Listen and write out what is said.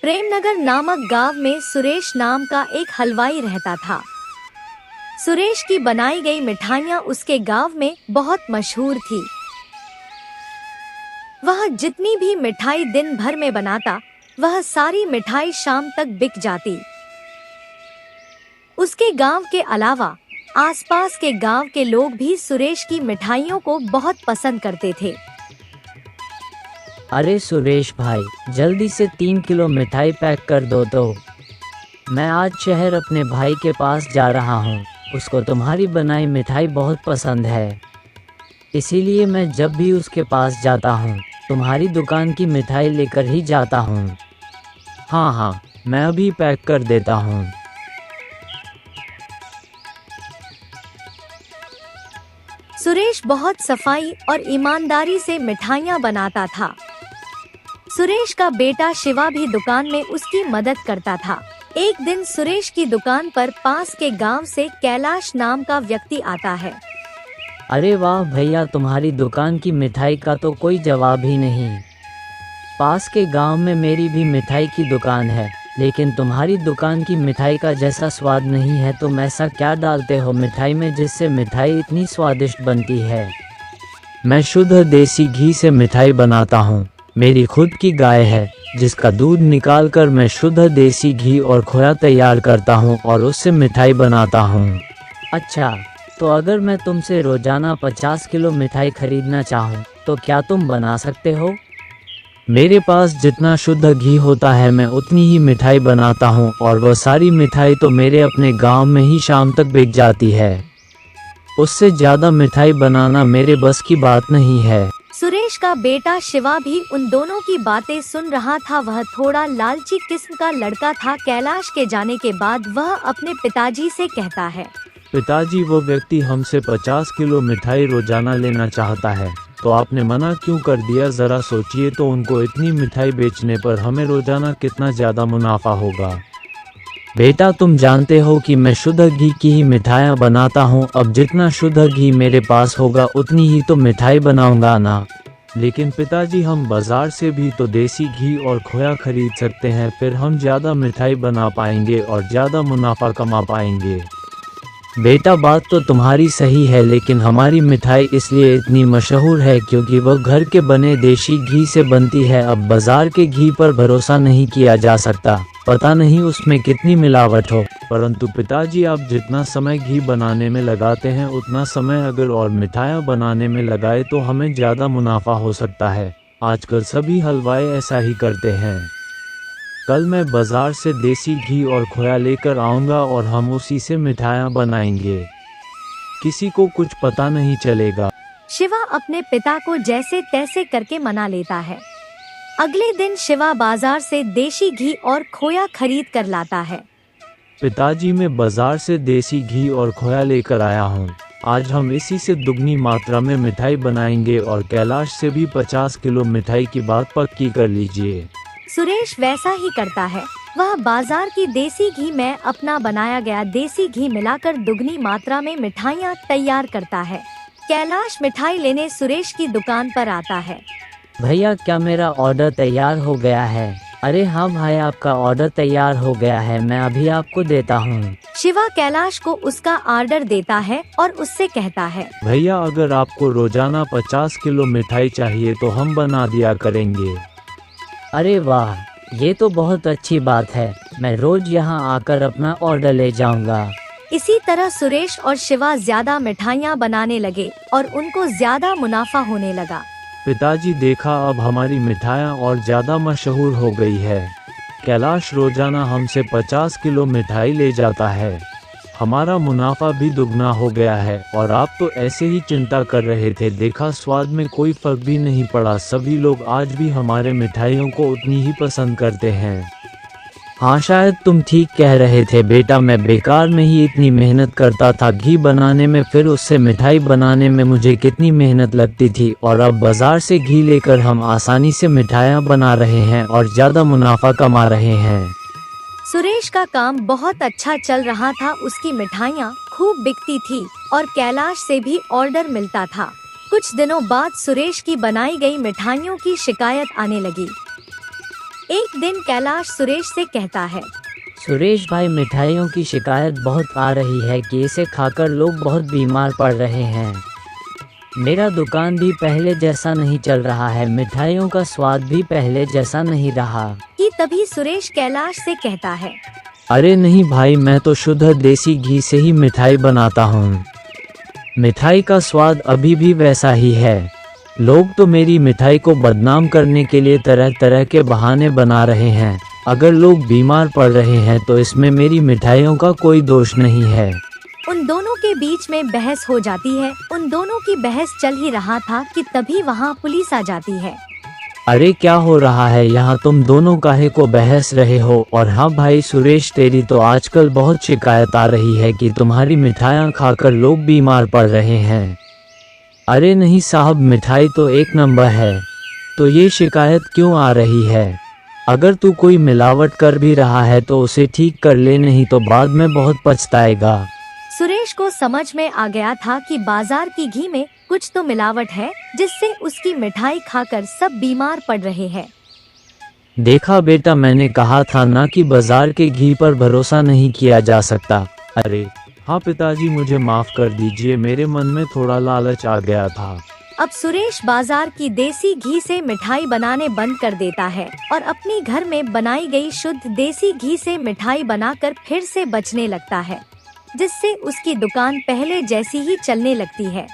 प्रेमनगर नामक गांव में सुरेश नाम का एक हलवाई रहता था। सुरेश की बनाई गई मिठाइयाँ उसके गांव में बहुत मशहूर थी। वह जितनी भी मिठाई दिन भर में बनाता, वह सारी मिठाई शाम तक बिक जाती। उसके गांव के अलावा आसपास के गांव के लोग भी सुरेश की मिठाइयों को बहुत पसंद करते थे। अरे सुरेश भाई, जल्दी से 3 किलो मिठाई पैक कर दो तो। मैं आज शहर अपने भाई के पास जा रहा हूँ। उसको तुम्हारी बनाई मिठाई बहुत पसंद है, इसीलिए मैं जब भी उसके पास जाता हूँ तुम्हारी दुकान की मिठाई लेकर ही जाता हूँ। हाँ, मैं अभी पैक कर देता हूँ। सुरेश बहुत सफाई और ईमानदारी से मिठाइयाँ बनाता था। सुरेश का बेटा शिवा भी दुकान में उसकी मदद करता था। एक दिन सुरेश की दुकान पर पास के गांव से कैलाश नाम का व्यक्ति आता है। अरे वाह भैया, तुम्हारी दुकान की मिठाई का तो कोई जवाब ही नहीं। पास के गांव में मेरी भी मिठाई की दुकान है, लेकिन तुम्हारी दुकान की मिठाई का जैसा स्वाद नहीं है। तुम ऐसा क्या डालते हो मिठाई में जिससे मिठाई इतनी स्वादिष्ट बनती है? मैं शुद्ध देसी घी से मिठाई बनाता हूँ। मेरी खुद की गाय है, जिसका दूध निकालकर मैं शुद्ध देसी घी और खोया तैयार करता हूँ और उससे मिठाई बनाता हूँ। अच्छा, तो अगर मैं तुमसे रोजाना 50 किलो मिठाई खरीदना चाहूँ तो क्या तुम बना सकते हो? मेरे पास जितना शुद्ध घी होता है मैं उतनी ही मिठाई बनाता हूँ, और वह सारी मिठाई तो मेरे अपने गांव में ही शाम तक बिक जाती है। उससे ज़्यादा मिठाई बनाना मेरे बस की बात नहीं है। सुरेश का बेटा शिवा भी उन दोनों की बातें सुन रहा था। वह थोड़ा लालची किस्म का लड़का था। कैलाश के जाने के बाद वह अपने पिताजी से कहता है, पिताजी, वो व्यक्ति हमसे 50 किलो मिठाई रोजाना लेना चाहता है, तो आपने मना क्यों कर दिया? जरा सोचिए तो, उनको इतनी मिठाई बेचने पर हमें रोजाना कितना ज़्यादा मुनाफा होगा। बेटा, तुम जानते हो कि मैं शुद्ध घी की ही मिठाइयाँ बनाता हूँ। अब जितना शुद्ध घी मेरे पास होगा उतनी ही तो मिठाई बनाऊंगा ना। लेकिन पिताजी, हम बाजार से भी तो देसी घी और खोया खरीद सकते हैं, फिर हम ज़्यादा मिठाई बना पाएंगे और ज़्यादा मुनाफा कमा पाएंगे। बेटा, बात तो तुम्हारी सही है, लेकिन हमारी मिठाई इसलिए इतनी मशहूर है क्योंकि वह घर के बने देशी घी से बनती है। अब बाजार के घी पर भरोसा नहीं किया जा सकता, पता नहीं उसमें कितनी मिलावट हो। परंतु पिताजी, आप जितना समय घी बनाने में लगाते हैं उतना समय अगर और मिठाइयाँ बनाने में लगाए तो हमें ज़्यादा मुनाफा हो सकता है। आजकल सभी हलवाई ऐसा ही करते हैं। कल मैं बाजार से देसी घी और खोया लेकर आऊँगा और हम उसी से मिठाइयाँ बनाएंगे। किसी को कुछ पता नहीं चलेगा। शिवा अपने पिता को जैसे तैसे करके मना लेता है। अगले दिन शिवा बाजार से देसी घी और खोया खरीद कर लाता है। पिताजी, मैं बाजार से देसी घी और खोया लेकर आया हूँ। आज हम इसी से दुगनी मात्रा में मिठाई बनाएंगे और कैलाश से भी 50 किलो मिठाई की बात पक्की कर लीजिए। सुरेश वैसा ही करता है। वह बाजार की देसी घी में अपना बनाया गया देसी घी मिलाकर दुगनी मात्रा में मिठाइयाँ तैयार करता है। कैलाश मिठाई लेने सुरेश की दुकान पर आता है। भैया, क्या मेरा ऑर्डर तैयार हो गया है? अरे हाँ भाई, आपका ऑर्डर तैयार हो गया है, मैं अभी आपको देता हूँ। शिवा कैलाश को उसका ऑर्डर देता है और उससे कहता है, भैया, अगर आपको रोजाना 50 किलो मिठाई चाहिए तो हम बना दिया करेंगे। अरे वाह, ये तो बहुत अच्छी बात है। मैं रोज यहाँ आकर अपना ऑर्डर ले जाऊंगा। इसी तरह सुरेश और शिवा ज्यादा मिठाइयाँ बनाने लगे और उनको ज्यादा मुनाफा होने लगा। पिताजी, देखा, अब हमारी मिठाइयाँ और ज़्यादा मशहूर हो गई है। कैलाश रोजाना हमसे 50 किलो मिठाई ले जाता है। हमारा मुनाफा भी दुगना हो गया है। और आप तो ऐसे ही चिंता कर रहे थे, देखा स्वाद में कोई फर्क भी नहीं पड़ा। सभी लोग आज भी हमारे मिठाइयों को उतनी ही पसंद करते हैं। हाँ, शायद तुम ठीक कह रहे थे बेटा। मैं बेकार में ही इतनी मेहनत करता था घी बनाने में, फिर उससे मिठाई बनाने में मुझे कितनी मेहनत लगती थी। और अब बाजार से घी लेकर हम आसानी से मिठाइयाँ बना रहे हैं और ज़्यादा मुनाफा कमा रहे हैं। सुरेश का काम बहुत अच्छा चल रहा था। उसकी मिठाइयाँ खूब बिकती थी और कैलाश से भी ऑर्डर मिलता था। कुछ दिनों बाद सुरेश की बनाई गई मिठाइयों की शिकायत आने लगी। एक दिन कैलाश सुरेश से कहता है, सुरेश भाई, मिठाइयों की शिकायत बहुत आ रही है कि इसे खाकर लोग बहुत बीमार पड़ रहे हैं। मेरा दुकान भी पहले जैसा नहीं चल रहा है, मिठाइयों का स्वाद भी पहले जैसा नहीं रहा। कि तभी सुरेश कैलाश से कहता है, अरे नहीं भाई, मैं तो शुद्ध देसी घी से ही मिठाई बनाता हूँ। मिठाई का स्वाद अभी भी वैसा ही है। लोग तो मेरी मिठाई को बदनाम करने के लिए तरह तरह के बहाने बना रहे हैं। अगर लोग बीमार पड़ रहे हैं तो इसमें मेरी मिठाइयों का कोई दोष नहीं है। उन दोनों के बीच में बहस हो जाती है। उन दोनों की बहस चल ही रहा था कि तभी वहाँ पुलिस आ जाती है। अरे क्या हो रहा है यहाँ, तुम दोनों काहे को बहस रहे हो? और हाँ भाई सुरेश, तेरी तो आजकल बहुत शिकायत आ रही है कि तुम्हारी मिठाइयाँ खाकर लोग बीमार पड़ रहे हैं। अरे नहीं साहब, मिठाई तो एक नंबर है, तो ये शिकायत क्यों आ रही है? अगर तू कोई मिलावट कर भी रहा है तो उसे ठीक कर ले, नहीं तो बाद में बहुत पछताएगा। सुरेश को समझ में आ गया था कि बाजार की घी में कुछ तो मिलावट है, जिससे उसकी मिठाई खाकर सब बीमार पड़ रहे हैं। देखा बेटा, मैंने कहा था ना कि बाजार के घी पर भरोसा नहीं किया जा सकता। अरे हाँ पिताजी, मुझे माफ कर दीजिए, मेरे मन में थोड़ा लालच आ गया था। अब सुरेश बाजार की देसी घी से मिठाई बनाने बंद कर देता है और अपनी घर में बनाई गई शुद्ध देसी घी से मिठाई बनाकर फिर से बेचने लगता है, जिससे उसकी दुकान पहले जैसी ही चलने लगती है।